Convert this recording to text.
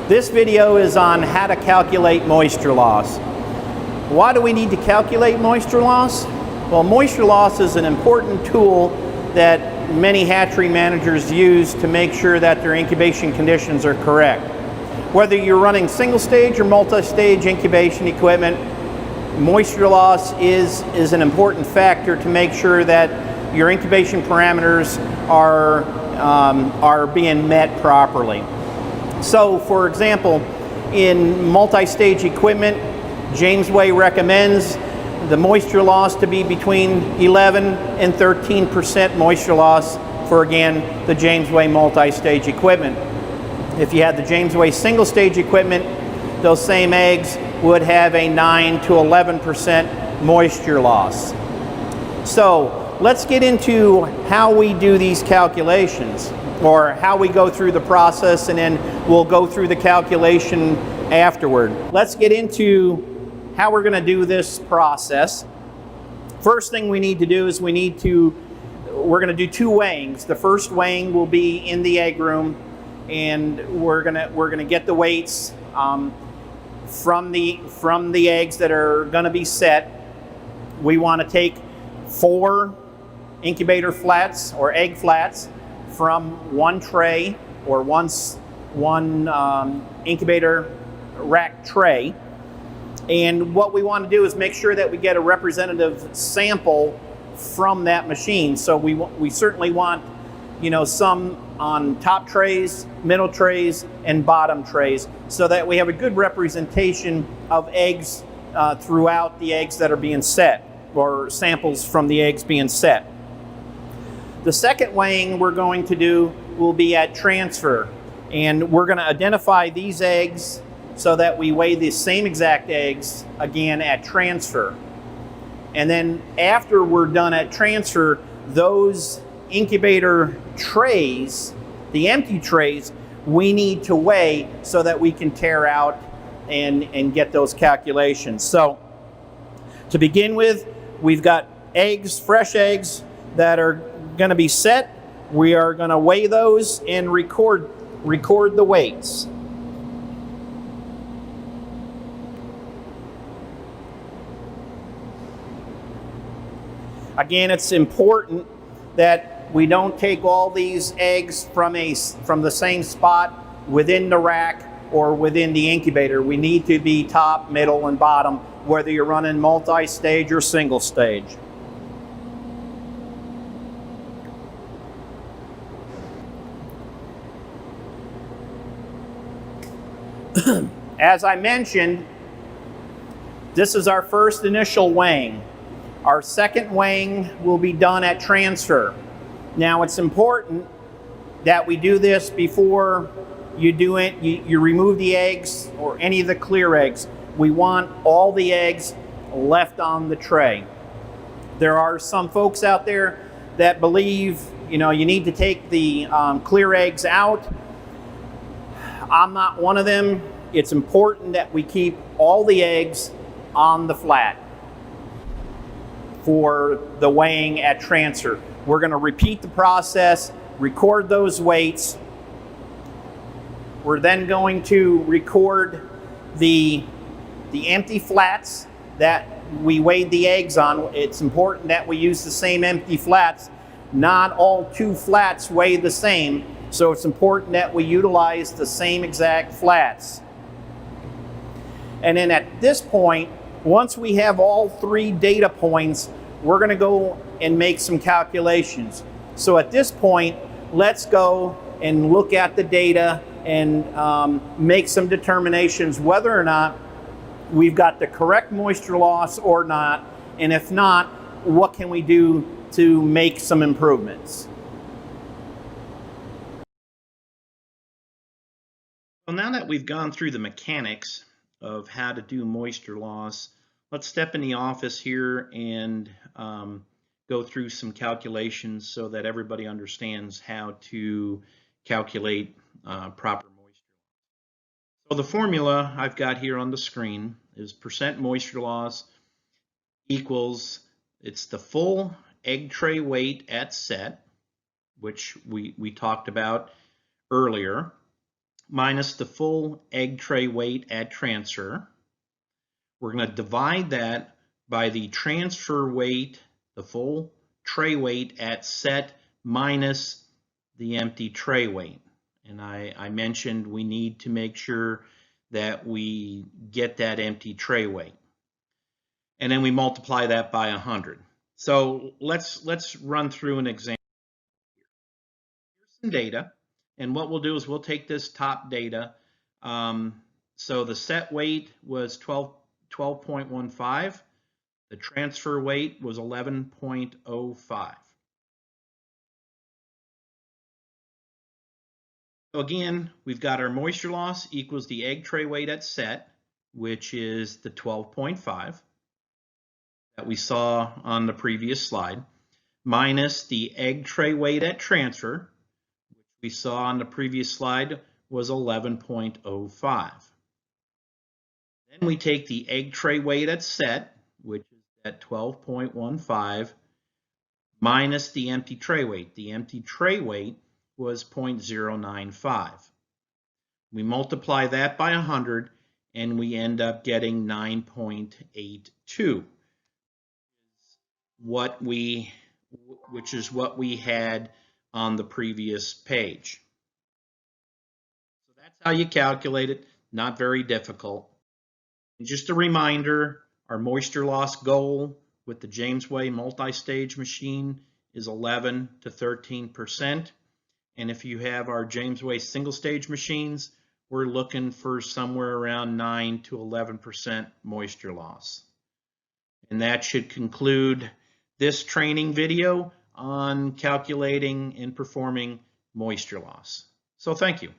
This video is on how to calculate moisture loss. Why do we need to calculate moisture loss? Well, moisture loss is an important tool that many hatchery managers use to make sure that their incubation conditions are correct. Whether you're running single stage or multi-stage incubation equipment, moisture loss is an important factor to make sure that your incubation parameters are being met properly. So, for example, in multi-stage equipment, Jamesway recommends the moisture loss to be between 11 and 13% moisture loss for, again, the Jamesway multi-stage equipment. If you had the Jamesway single-stage equipment, those same eggs would have a 9 to 11% moisture loss. So let's get into how we do these calculations, or how we go through the process, and then we'll go through the calculation afterward. Let's get into how we're going to do this process. First thing we need to do is we're going to do two weighings. The first weighing will be in the egg room, and we're going to get the weights from the eggs that are going to be set. We want to take 4 incubator flats or egg flats from one tray or one incubator rack tray. And what we want to do is make sure that we get a representative sample from that machine. So we certainly want, some on top trays, middle trays, and bottom trays, so that we have a good representation of eggs throughout the eggs that are being set, or samples from the eggs being set. The second weighing we're going to do will be at transfer, and we're going to identify these eggs so that we weigh the same exact eggs again at transfer. And then after we're done at transfer, those incubator trays, the empty trays, we need to weigh so that we can tear out and get those calculations. So to begin with, we've got eggs, fresh eggs that are going to be set. We are going to weigh those and record the weights. Again, it's important that we don't take all these eggs from the same spot within the rack or within the incubator. We need to be top, middle, and bottom, whether you're running multi-stage or single stage. As I mentioned, this is our first initial weighing. Our second weighing will be done at transfer. Now, it's important that we do this before you do it. You remove the eggs or any of the clear eggs. We want all the eggs left on the tray. There are some folks out there that believe you need to take the clear eggs out. I'm not one of them. It's important that we keep all the eggs on the flat for the weighing at transfer. We're going to repeat the process, record those weights. We're then going to record the empty flats that we weighed the eggs on. It's important that we use the same empty flats. Not all 2 flats weigh the same, so it's important that we utilize the same exact flats. And then at this point, once we have all 3 data points, we're going to go and make some calculations. So at this point, let's go and look at the data and make some determinations whether or not we've got the correct moisture loss or not, and if not, what can we do to make some improvements. Well, now that we've gone through the mechanics of how to do moisture loss, let's step in the office here and go through some calculations so that everybody understands how to calculate proper moisture. So the formula I've got here on the screen is percent moisture loss equals, it's the full egg tray weight at set, which we talked about earlier, minus the full egg tray weight at transfer. We're going to divide that by the transfer weight, the full tray weight at set minus the empty tray weight. And I mentioned we need to make sure that we get that empty tray weight. And then we multiply that by 100. So let's run through an example. Here's some data, and what we'll do is we'll take this top data. So the set weight was 12.15. The transfer weight was 11.05. So again, we've got our moisture loss equals the egg tray weight at set, which is the 12.5 that we saw on the previous slide, minus the egg tray weight at transfer, which we saw on the previous slide was 11.05. Then we take the egg tray weight at set, which is at 12.15, minus the empty tray weight. The empty tray weight was 0.095. We multiply that by 100 and we end up getting 9.82, which is what we had on the previous page. So that's how you calculate it, not very difficult. And just a reminder, our moisture loss goal with the Jamesway multi-stage machine is 11 to 13%. And if you have our Jamesway single stage machines, we're looking for somewhere around 9 to 11% moisture loss. And that should conclude this training video on calculating and performing moisture loss. So thank you.